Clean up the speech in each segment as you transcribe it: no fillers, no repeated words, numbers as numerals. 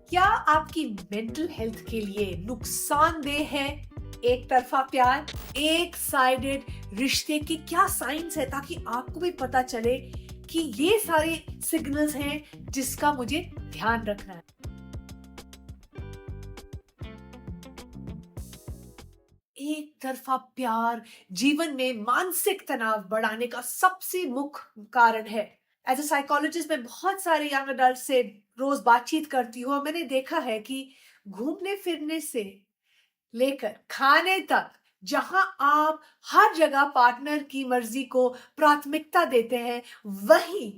क्या आपकी mental health के लिए नुकसानदेह है एक तरफा प्यार? एक साइडेड रिश्ते के क्या साइंस है, ताकि आपको भी पता चले कि ये सारे सिग्नल्स हैं जिसका मुझे ध्यान रखना है। एक तरफा प्यार जीवन में मानसिक तनाव बढ़ाने का सबसे मुख्य कारण है। एज अ साइकोलॉजिस्ट मैं बहुत सारे यंग अडल्ट से रोज बातचीत करती हूँ और मैंने देखा है कि घूमने फिरने से लेकर खाने तक, जहां आप हर जगह पार्टनर की मर्जी को प्राथमिकता देते हैं, वहीं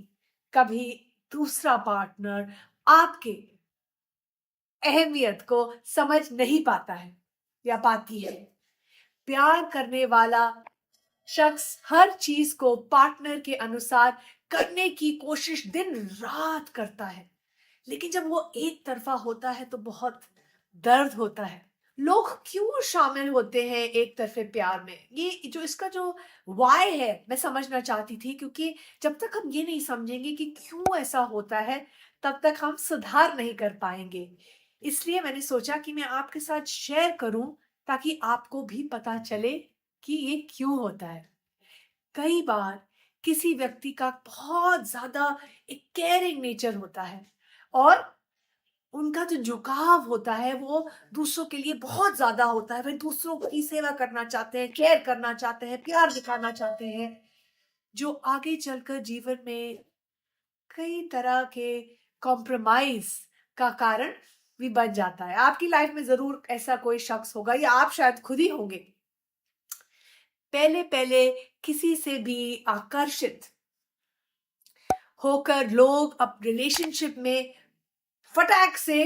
कभी दूसरा पार्टनर आपके अहमियत को समझ नहीं पाता है या पाती है। प्यार करने वाला शख्स हर चीज को पार्टनर के अनुसार करने की कोशिश दिन रात करता है, लेकिन जब वो एक तरफा होता है तो बहुत दर्द होता है। लोग क्यों शामिल होते हैं एक तरफे प्यार में? ये जो इसका जो वाई है, मैं समझना चाहती थी, क्योंकि जब तक हम ये नहीं समझेंगे कि क्यों ऐसा होता है, तब तक हम सुधार नहीं कर पाएंगे। इसलिए मैंने सोचा कि मैं आपके साथ शेयर करूं, ताकि आपको भी पता चले कि ये क्यों होता है। कई बार किसी व्यक्ति का बहुत ज्यादा एक केयरिंग नेचर होता है, और उनका जो झुकाव होता है वो दूसरों के लिए बहुत ज्यादा होता है। वे दूसरों की सेवा करना चाहते हैं, केयर करना चाहते हैं, प्यार दिखाना चाहते हैं, जो आगे चलकर जीवन में कई तरह के कॉम्प्रोमाइज का कारण भी बन जाता है। आपकी लाइफ में जरूर ऐसा कोई शख्स होगा, या आप शायद खुद ही होंगे। पहले पहले किसी से भी आकर्षित होकर लोग अब रिलेशनशिप में फटाक से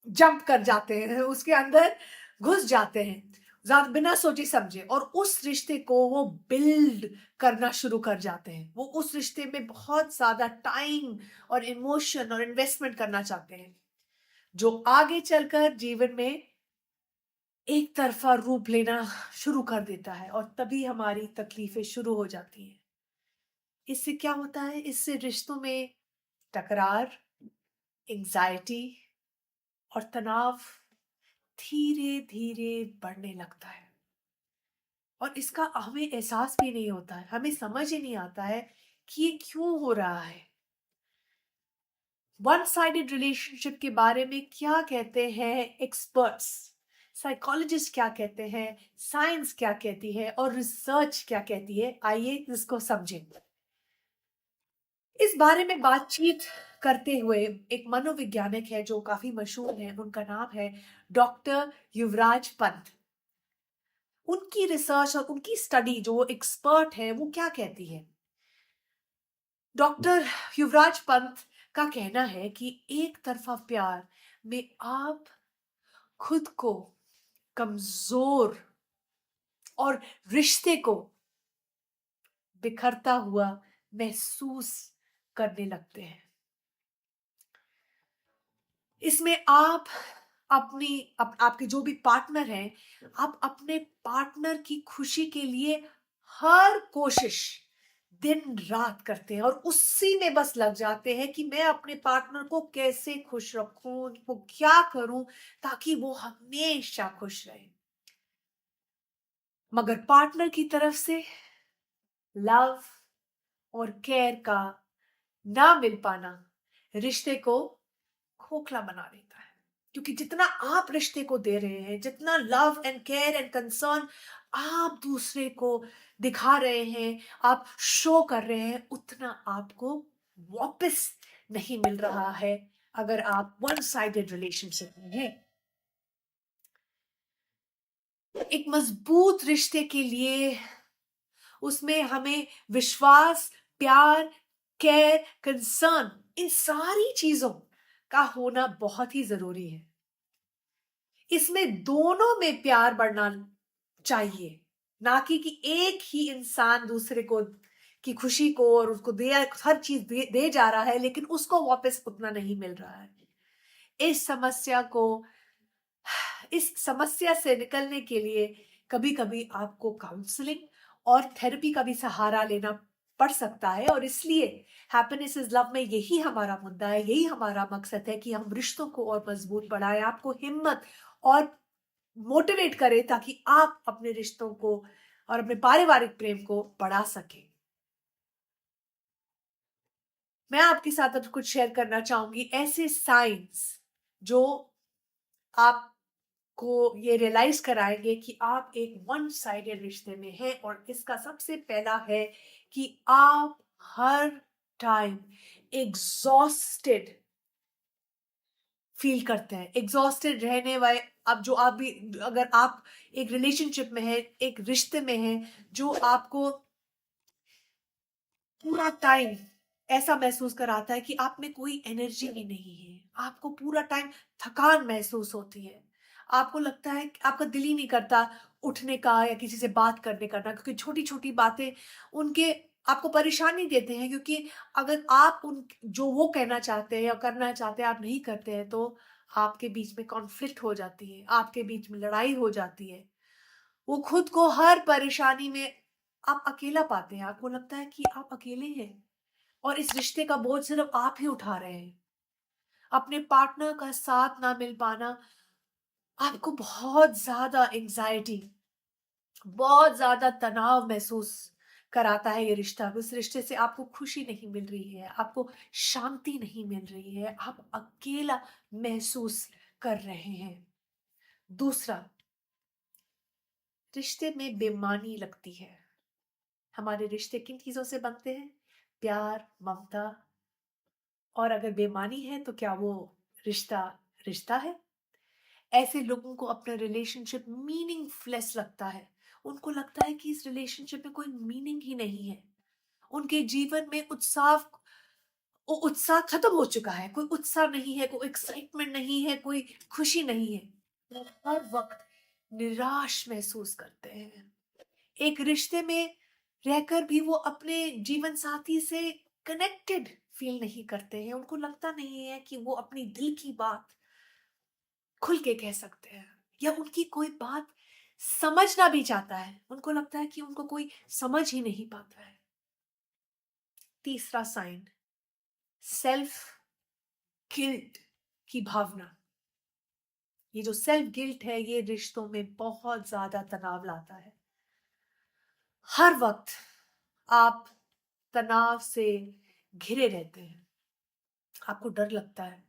जंप कर जाते हैं, उसके अंदर घुस जाते हैं, ज्यादा बिना सोचे समझे, और उस रिश्ते को वो बिल्ड करना शुरू कर जाते हैं। वो उस रिश्ते में बहुत ज्यादा टाइम और इमोशन और इन्वेस्टमेंट करना चाहते हैं, जो आगे चलकर जीवन में एक तरफा रूप लेना शुरू कर देता है, और तभी हमारी तकलीफें शुरू हो जाती हैं। इससे क्या होता है? इससे रिश्तों में टकरार, एंजाइटी और तनाव धीरे धीरे बढ़ने लगता है, और इसका हमें एहसास भी नहीं होता है, हमें समझ ही नहीं आता है कि ये क्यों हो रहा है। वन साइडेड रिलेशनशिप के बारे में क्या कहते हैं एक्सपर्ट्स, साइकोलॉजिस्ट क्या कहते हैं, साइंस क्या कहती है, और रिसर्च क्या कहती है, आइए इसको समझें। इस बारे में बातचीत करते हुए एक मनोवैज्ञानिक है जो काफी मशहूर है, उनका नाम है डॉक्टर युवराज पंत। उनकी रिसर्च और उनकी स्टडी, जो एक्सपर्ट है, वो क्या कहती है? डॉक्टर युवराज पंत का कहना है कि एक तरफा प्यार में आप खुद को कमजोर और रिश्ते को बिखरता हुआ महसूस करने लगते हैं। इसमें आप आपके जो भी पार्टनर हैं, आप अपने पार्टनर की खुशी के लिए हर कोशिश दिन रात करते हैं, और उसी में बस लग जाते हैं कि मैं अपने पार्टनर को कैसे खुश रखूं, उनको क्या करूं ताकि वो हमेशा खुश रहे। मगर पार्टनर की तरफ से लव और केयर का ना मिल पाना रिश्ते को खोखला बना देता है, क्योंकि जितना आप रिश्ते को दे रहे हैं, जितना love and care and concern आप दूसरे को दिखा रहे हैं, आप शो कर रहे हैं, उतना आपको वापस नहीं मिल रहा है अगर आप वन साइडेड रिलेशनशिप में हैं। एक मजबूत रिश्ते के लिए उसमें हमें विश्वास, प्यार, केयर, कंसर्न, इन सारी चीजों का होना बहुत ही जरूरी है। इसमें दोनों में प्यार बढ़ना चाहिए, ना कि एक ही इंसान दूसरे को की खुशी को और उसको दे हर चीज दे जा रहा है, लेकिन उसको वापस उतना नहीं मिल रहा है। इस समस्या को इस समस्या से निकलने के लिए कभी कभी आपको काउंसलिंग और थेरेपी का भी सहारा लेना पड़ सकता है। और इसलिए हैप्पीनेस इज लव में यही हमारा मुद्दा है, यही हमारा मकसद है कि हम रिश्तों को और मजबूत बढ़ाएं, आपको हिम्मत और मोटिवेट करें ताकि आप अपने रिश्तों को और अपने पारिवारिक प्रेम को बढ़ा सकें। मैं आपके साथ अब कुछ शेयर करना चाहूंगी ऐसे साइंस जो आपको ये रियलाइज कराएंगे कि आप एक वन साइडेड रिश्ते में हैं। और इसका सबसे पहला है कि आप हर टाइम एग्जॉस्टेड फील करते हैं। एग्जॉस्टेड रहने वाले, अब जो आप भी, अगर आप एक रिलेशनशिप में हैं, एक रिश्ते में हैं जो आपको पूरा टाइम ऐसा महसूस कराता है कि आप में कोई एनर्जी ही नहीं है, आपको पूरा टाइम थकान महसूस होती है, आपको लगता है कि आपका दिल ही नहीं करता उठने का या किसी से बात करने का ना, क्योंकि छोटी छोटी बातें उनके आपको परेशानी देते हैं। क्योंकि अगर आप उन जो वो कहना चाहते हैं या करना चाहते हैं आप नहीं करते हैं तो आपके बीच में कॉन्फ्लिक्ट हो जाती है, आपके बीच में लड़ाई हो जाती है। वो खुद को हर परेशानी में आप अकेला पाते हैं, आपको लगता है कि आप अकेले हैं और इस रिश्ते का बोझ सिर्फ आप ही उठा रहे हैं। अपने पार्टनर का साथ ना मिल पाना आपको बहुत ज्यादा एंजाइटी, बहुत ज्यादा तनाव महसूस कराता है। ये रिश्ता, उस रिश्ते से आपको खुशी नहीं मिल रही है, आपको शांति नहीं मिल रही है, आप अकेला महसूस कर रहे हैं। दूसरा, रिश्ते में बेईमानी लगती है। हमारे रिश्ते किन चीजों से बनते हैं? प्यार, ममता। और अगर बेईमानी है तो क्या वो रिश्ता रिश्ता है? ऐसे लोगों को अपना रिलेशनशिप मीनिंगलेस लगता है। उनको लगता है कि इस रिलेशनशिप में कोई मीनिंग ही नहीं है। उनके जीवन में उत्साह खत्म हो चुका है, कोई उत्साह नहीं है, कोई एक्साइटमेंट नहीं है, कोई खुशी नहीं है। वो हर वक्त निराश महसूस करते हैं। एक रिश्ते में रहकर भी वो अपने जीवन साथी से कनेक्टेड फील नहीं करते हैं। उनको लगता नहीं है कि वो अपनी दिल की बात खुल के कह सकते हैं या उनकी कोई बात समझना भी चाहता है, उनको लगता है कि उनको कोई समझ ही नहीं पाता है। तीसरा साइन, सेल्फ गिल्ट की भावना। ये जो सेल्फ गिल्ट है ये रिश्तों में बहुत ज्यादा तनाव लाता है। हर वक्त आप तनाव से घिरे रहते हैं, आपको डर लगता है,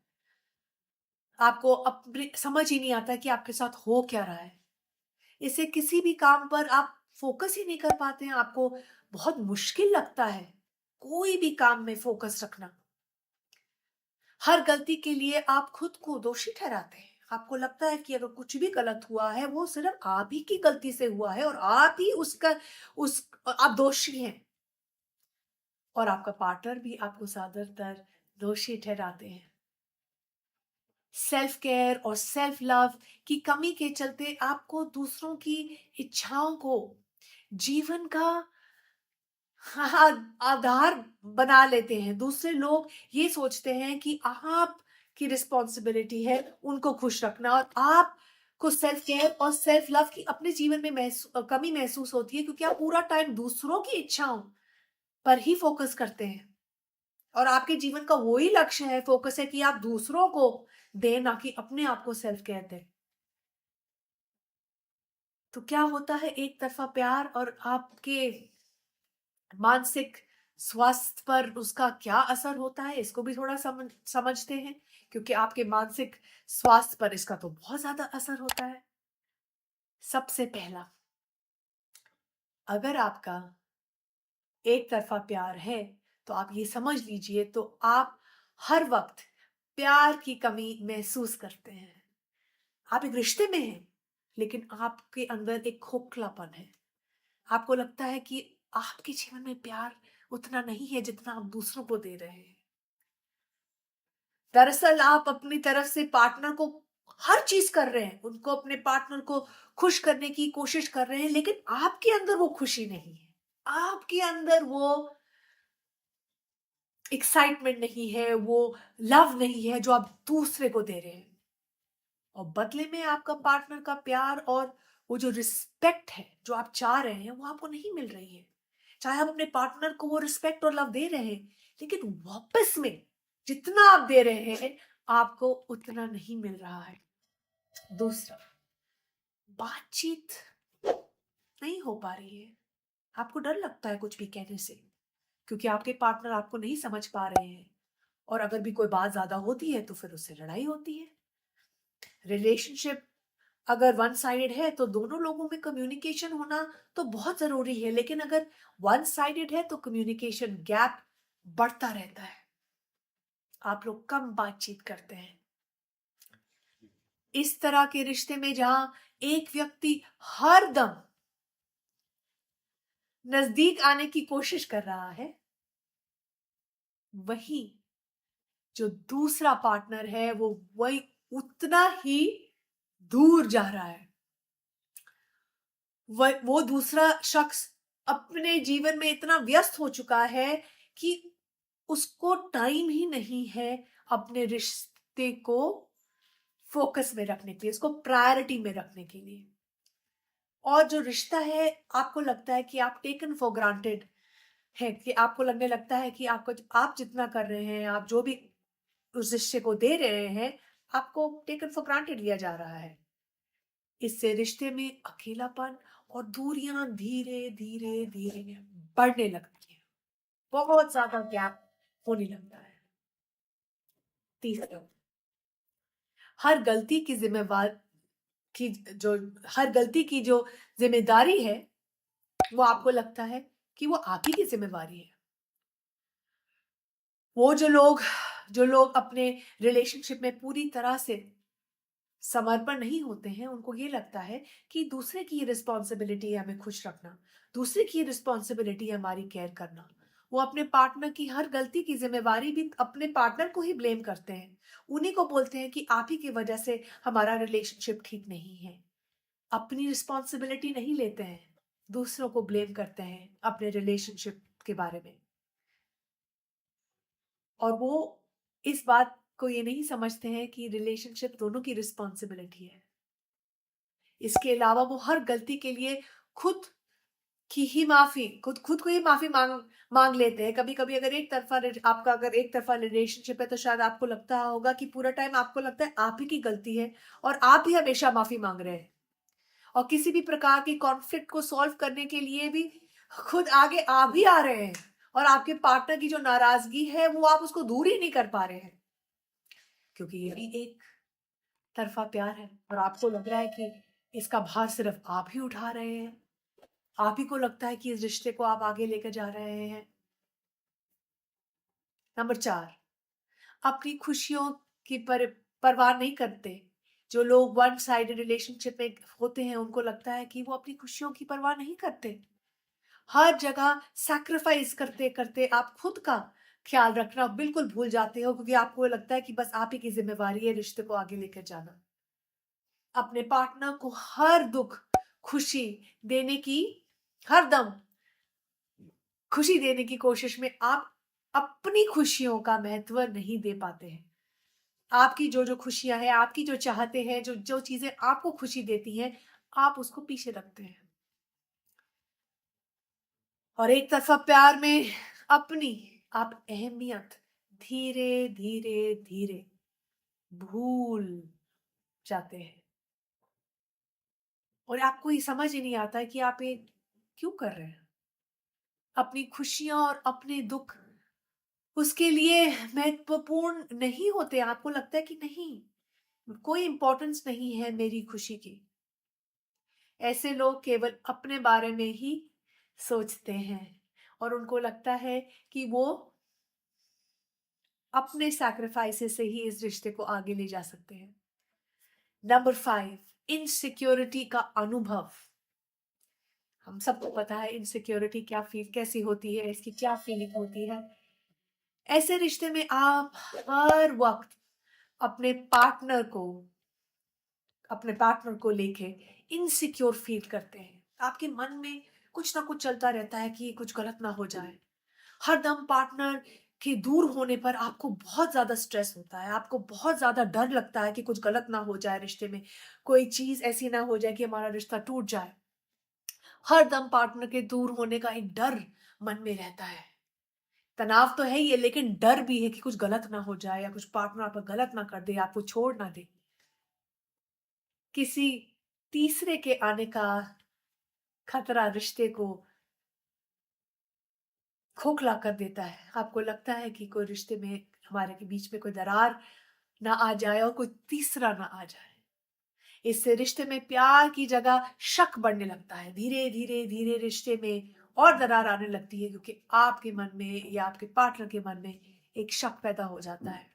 आपको अपने समझ ही नहीं आता कि आपके साथ हो क्या रहा है। इससे किसी भी काम पर आप फोकस ही नहीं कर पाते हैं, आपको बहुत मुश्किल लगता है कोई भी काम में फोकस रखना। हर गलती के लिए आप खुद को दोषी ठहराते हैं। आपको लगता है कि अगर कुछ भी गलत हुआ है वो सिर्फ आप ही की गलती से हुआ है और आप ही उसका उस आप दोषी हैं। और आपका पार्टनर भी आपको ज्यादातर दोषी ठहराते हैं। सेल्फ केयर और सेल्फ लव की कमी के चलते आपको दूसरों की इच्छाओं को जीवन का आधार बना लेते हैं। दूसरे लोग ये सोचते हैं कि आप की रिस्पॉन्सिबिलिटी है उनको खुश रखना और आप को सेल्फ केयर और सेल्फ लव की अपने जीवन में कमी महसूस होती है, क्योंकि आप पूरा टाइम दूसरों की इच्छाओं पर ही फोकस करते हैं। और आपके जीवन का वही लक्ष्य है, फोकस है कि आप दूसरों को दें, ना कि अपने आप को सेल्फ केयर दें। तो क्या होता है, एक तरफा प्यार और आपके मानसिक स्वास्थ्य पर उसका क्या असर होता है इसको भी थोड़ा समझते हैं। क्योंकि आपके मानसिक स्वास्थ्य पर इसका तो बहुत ज्यादा असर होता है। सबसे पहला, अगर आपका एक तरफा प्यार है तो आप ये समझ लीजिए तो आप हर वक्त प्यार की कमी महसूस करते हैं। आप एक रिश्ते में हैं लेकिन आपके अंदर एक खोखलापन है। आपको लगता है कि आपके जीवन में प्यार उतना नहीं है जितना आप दूसरों को दे रहे हैं। दरअसल आप अपनी तरफ से पार्टनर को हर चीज कर रहे हैं, उनको अपने पार्टनर को खुश करने की कोशिश कर रहे हैं, लेकिन आपके अंदर वो खुशी नहीं है, आपके अंदर वो एक्साइटमेंट नहीं है, वो लव नहीं है जो आप दूसरे को दे रहे हैं। और बदले में आपका पार्टनर का प्यार और वो जो रिस्पेक्ट है जो आप चाह रहे हैं वो आपको नहीं मिल रही है। चाहे आप अपने पार्टनर को वो रिस्पेक्ट और लव दे रहे हैं, लेकिन वापस में जितना आप दे रहे हैं आपको उतना नहीं मिल रहा है। दूसरा, बातचीत नहीं हो पा रही है, आपको डर लगता है कुछ भी कहने से, क्योंकि आपके पार्टनर आपको नहीं समझ पा रहे हैं, और अगर भी कोई बात ज्यादा होती है तो फिर उससे लड़ाई होती है। रिलेशनशिप अगर वन साइडेड है तो दोनों लोगों में कम्युनिकेशन होना तो बहुत जरूरी है, लेकिन अगर वन साइडेड है तो कम्युनिकेशन गैप बढ़ता रहता है, आप लोग कम बातचीत करते हैं। इस तरह के रिश्ते में जहां एक व्यक्ति हर दम नजदीक आने की कोशिश कर रहा है, वही जो दूसरा पार्टनर है वही उतना ही दूर जा रहा है। वो दूसरा शख्स अपने जीवन में इतना व्यस्त हो चुका है कि उसको टाइम ही नहीं है अपने रिश्ते को फोकस में रखने के लिए, उसको प्रायोरिटी में रखने के लिए। और जो रिश्ता है, आपको लगता है कि आप टेकन फॉर ग्रांटेड है, कि आपको लगने लगता है कि आप जितना कर रहे हैं, आप जो भी उस रिश्ते को दे रहे हैं, आपको टेकन फॉर ग्रांटेड लिया जा रहा है। इससे रिश्ते में अकेलापन और दूरियां धीरे धीरे धीरे बढ़ने लगती है, बहुत ज्यादा गैप होने लगता है। तीसरा, हर गलती की जिम्मेवार की जो हर गलती की जो जिम्मेदारी है, वो आपको लगता है कि वो आप ही की जिम्मेवारी है। वो जो लोग अपने रिलेशनशिप में पूरी तरह से समर्पण नहीं होते हैं, उनको ये लगता है कि दूसरे की रिस्पॉन्सिबिलिटी है हमें खुश रखना, दूसरे की रिस्पॉन्सिबिलिटी है हमारी केयर करना। वो अपने पार्टनर की हर गलती की जिम्मेवारी भी अपने पार्टनर को ही ब्लेम करते हैं, उन्हीं को बोलते हैं कि आप ही की वजह से हमारा रिलेशनशिप ठीक नहीं है। अपनी रिस्पॉन्सिबिलिटी नहीं लेते हैं, दूसरों को ब्लेम करते हैं अपने रिलेशनशिप के बारे में। और वो इस बात को ये नहीं समझते हैं कि रिलेशनशिप दोनों की रिस्पॉन्सिबिलिटी है। इसके अलावा वो हर गलती के लिए खुद खुद खुद को ही माफी मांग मांग लेते हैं। कभी कभी अगर एक तरफा रिलेशनशिप है, तो शायद आपको लगता होगा कि पूरा टाइम आपको लगता है आप ही की गलती है और आप ही हमेशा माफी मांग रहे हैं, और किसी भी प्रकार की कॉन्फ्लिक्ट को सॉल्व करने के लिए भी खुद आगे आ भी आ रहे हैं, और आपके पार्टनर की जो नाराजगी है वो आप उसको दूर ही नहीं कर पा रहे हैं, क्योंकि ये भी एक तरफा प्यार है और आपको लग रहा है कि इसका भार सिर्फ आप ही उठा रहे हैं, आप ही को लगता है कि इस रिश्ते को आप आगे लेकर जा रहे हैं। नंबर 4, अपनी खुशियों की परवाह नहीं करते। जो लोग वन साइडेड रिलेशनशिप में होते हैं, उनको लगता है कि वो अपनी खुशियों की परवाह नहीं करते। हर जगह सैक्रिफाइस करते करते आप खुद का ख्याल रखना बिल्कुल भूल जाते हो, क्योंकि आपको लगता है कि बस आप ही की जिम्मेवारी है रिश्ते को आगे लेकर जाना। अपने पार्टनर को हर दुख खुशी देने की हर दम खुशी देने की कोशिश में आप अपनी खुशियों का महत्व नहीं दे पाते हैं। आपकी जो जो खुशियां हैं, आपकी जो चाहते हैं, जो जो चीजें आपको खुशी देती हैं, आप उसको पीछे रखते हैं, और एक तरफा प्यार में अपनी आप अहमियत धीरे धीरे धीरे भूल जाते हैं, और आपको ये समझ ही नहीं आता है कि आप ये क्यों कर रहे हैं। अपनी खुशियां और अपने दुख उसके लिए महत्वपूर्ण नहीं होते, आपको लगता है कि नहीं, कोई इंपॉर्टेंस नहीं है मेरी खुशी की। ऐसे लोग केवल अपने बारे में ही सोचते हैं, और उनको लगता है कि वो अपने सैक्रिफाइसेस से ही इस रिश्ते को आगे ले जा सकते हैं। नंबर 5, इनसिक्योरिटी का अनुभव। हम सबको पता है इनसिक्योरिटी कैसी होती है, इसकी क्या फीलिंग होती है। ऐसे रिश्ते में आप हर वक्त अपने पार्टनर को अपने पार्टनर को लेके इनसिक्योर फील करते हैं। आपके मन में कुछ ना कुछ चलता रहता है कि कुछ गलत ना हो जाए। हर दम पार्टनर के दूर होने पर आपको बहुत ज्यादा स्ट्रेस होता है, आपको बहुत ज्यादा डर लगता है कि कुछ गलत ना हो जाए, रिश्ते में कोई चीज ऐसी ना हो जाए कि हमारा रिश्ता टूट जाए। हर दम पार्टनर के दूर होने का एक डर मन में रहता है। तनाव तो है ही है, लेकिन डर भी है कि कुछ गलत ना हो जाए या कुछ पार्टनर आपका गलत ना कर दे, आपको छोड़ ना दे। किसी तीसरे के आने का खतरा रिश्ते को खोखला कर देता है। आपको लगता है कि कोई रिश्ते में, हमारे के बीच में कोई दरार ना आ जाए और कोई तीसरा ना आ जाए। इससे रिश्ते में प्यार की जगह शक बढ़ने लगता है। धीरे धीरे धीरे रिश्ते में और दरार आने लगती है, क्योंकि आपके मन में या आपके पार्टनर के मन में एक शक पैदा हो जाता है।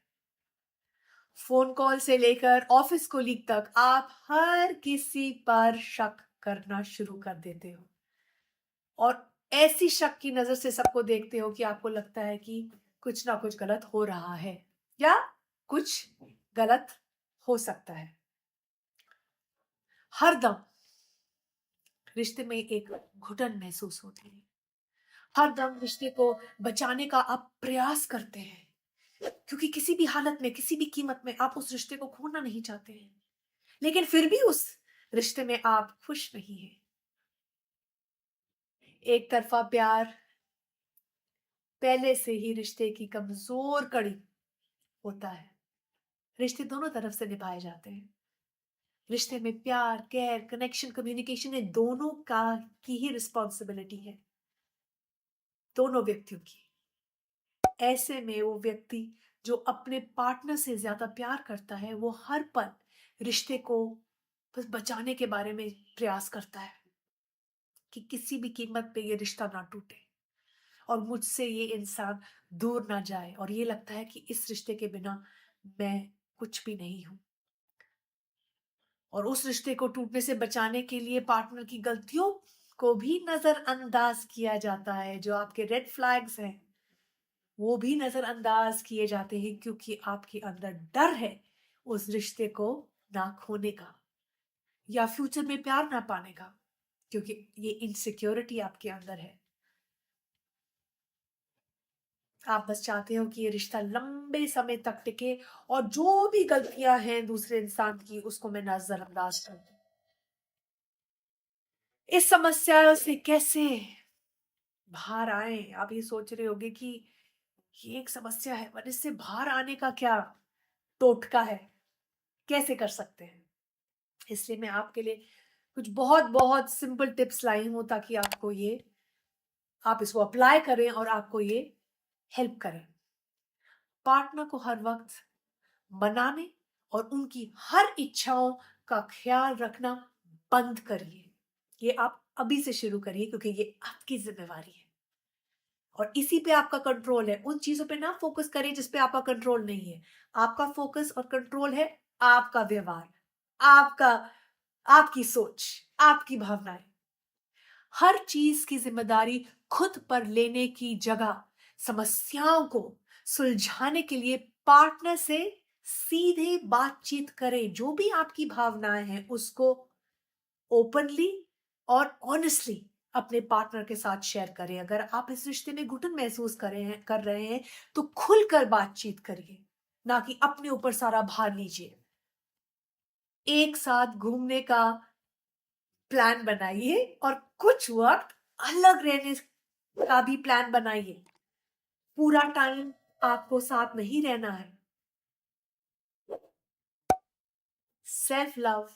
फोन कॉल से लेकर ऑफिस कोलीग तक आप हर किसी पर शक करना शुरू कर देते हो, और ऐसी शक की नजर से सबको देखते हो कि आपको लगता है कि कुछ ना कुछ गलत हो रहा है या कुछ गलत हो सकता है। हर दम रिश्ते में एक घुटन महसूस होती है। हर दम रिश्ते को बचाने का आप प्रयास करते हैं, क्योंकि किसी भी हालत में, किसी भी कीमत में आप उस रिश्ते को खोना नहीं चाहते हैं। लेकिन फिर भी उस रिश्ते में आप खुश नहीं हैं। एक तरफा प्यार पहले से ही रिश्ते की कमजोर कड़ी होता है। रिश्ते दोनों तरफ से निभाए जाते हैं। रिश्ते में प्यार, केयर, कनेक्शन, कम्युनिकेशन, ये दोनों का की ही रिस्पॉन्सिबिलिटी है, दोनों व्यक्तियों की। ऐसे में वो व्यक्ति जो अपने पार्टनर से ज्यादा प्यार करता है, वो हर पल रिश्ते को बस बचाने के बारे में प्रयास करता है कि किसी भी कीमत पे ये रिश्ता ना टूटे और मुझसे ये इंसान दूर ना जाए, और ये लगता है कि इस रिश्ते के बिना मैं कुछ भी नहीं हूं। और उस रिश्ते को टूटने से बचाने के लिए पार्टनर की गलतियों को भी नजरअंदाज किया जाता है। जो आपके रेड फ्लैग्स हैं वो भी नजरअंदाज किए जाते हैं, क्योंकि आपके अंदर डर है उस रिश्ते को ना खोने का या फ्यूचर में प्यार ना पाने का, क्योंकि ये इनसिक्योरिटी आपके अंदर है। आप बस चाहते हो कि ये रिश्ता लंबे समय तक टिके, और जो भी गलतियां हैं दूसरे इंसान की उसको मैं नजरअंदाज कर दूं। इस समस्या से कैसे बाहर आए? आप ये सोच रहे होगे कि ये एक समस्या है, पर इससे बाहर आने का क्या टोटका है, कैसे कर सकते हैं? इसलिए मैं आपके लिए कुछ बहुत बहुत सिंपल टिप्स लाई हूं, ताकि आपको ये, आप इसको अप्लाई करें और आपको ये हेल्प करें। पार्टनर को हर वक्त मनाने और उनकी हर इच्छाओं का ख्याल रखना बंद करिए। ये आप अभी से शुरू करिए, क्योंकि ये आपकी जिम्मेवारी है और इसी पे आपका कंट्रोल है। उन चीजों पे ना फोकस करिए जिस पे आपका कंट्रोल नहीं है। आपका फोकस और कंट्रोल है आपका व्यवहार, आपका, आपकी सोच, आपकी भावनाएं। हर चीज की जिम्मेदारी खुद पर लेने की जगह समस्याओं को सुलझाने के लिए पार्टनर से सीधे बातचीत करें। जो भी आपकी भावनाएं हैं उसको ओपनली और ऑनेस्टली अपने पार्टनर के साथ शेयर करें। अगर आप इस रिश्ते में घुटन महसूस कर रहे हैं तो खुलकर बातचीत करिए, ना कि अपने ऊपर सारा भार लीजिए। एक साथ घूमने का प्लान बनाइए और कुछ वक्त अलग रहने का भी प्लान बनाइए। पूरा टाइम आपको साथ नहीं रहना है। सेल्फ लव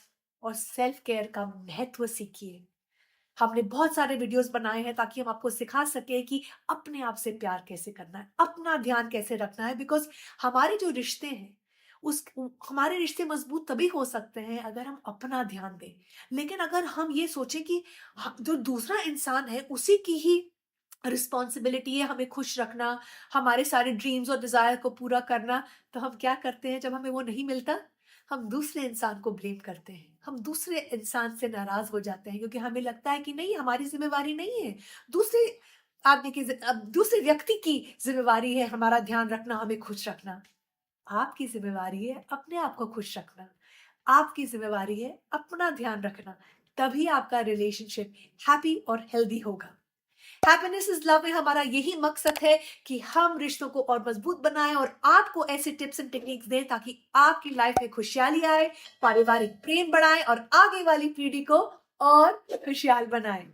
और सेल्फ केयर का महत्व सीखिए। हमने बहुत सारे वीडियोस बनाए हैं ताकि हम आपको सिखा सके कि अपने आप से प्यार कैसे करना है, अपना ध्यान कैसे रखना है। बिकॉज हमारे जो रिश्ते हैं, उस हमारे रिश्ते मजबूत तभी हो सकते हैं अगर हम अपना ध्यान दें। लेकिन अगर हम ये सोचें कि जो दूसरा इंसान है उसी की ही रिस्पॉन्सिबिलिटी है हमें खुश रखना, हमारे सारे ड्रीम्स और डिजायर को पूरा करना, तो हम क्या करते हैं जब हमें वो नहीं मिलता? हम दूसरे इंसान को ब्लेम करते हैं, हम दूसरे इंसान से नाराज हो जाते हैं, क्योंकि हमें लगता है कि नहीं, हमारी जिम्मेवारी नहीं है, दूसरे आदमी की अब दूसरे व्यक्ति की जिम्मेवारी है हमारा ध्यान रखना, हमें खुश रखना। आपकी जिम्मेवारी है अपने आप को खुश रखना, आपकी जिम्मेवारी है अपना ध्यान रखना। तभी आपका रिलेशनशिप हैप्पी और हेल्दी होगा। हैप्पीनेस इज लव में हमारा यही मकसद है कि हम रिश्तों को और मजबूत बनाएं और आपको ऐसे टिप्स एंड टेक्निक्स दें ताकि आपकी लाइफ में खुशहाली आए, पारिवारिक प्रेम बढ़ाएं और आगे वाली पीढ़ी को और खुशहाल बनाएं।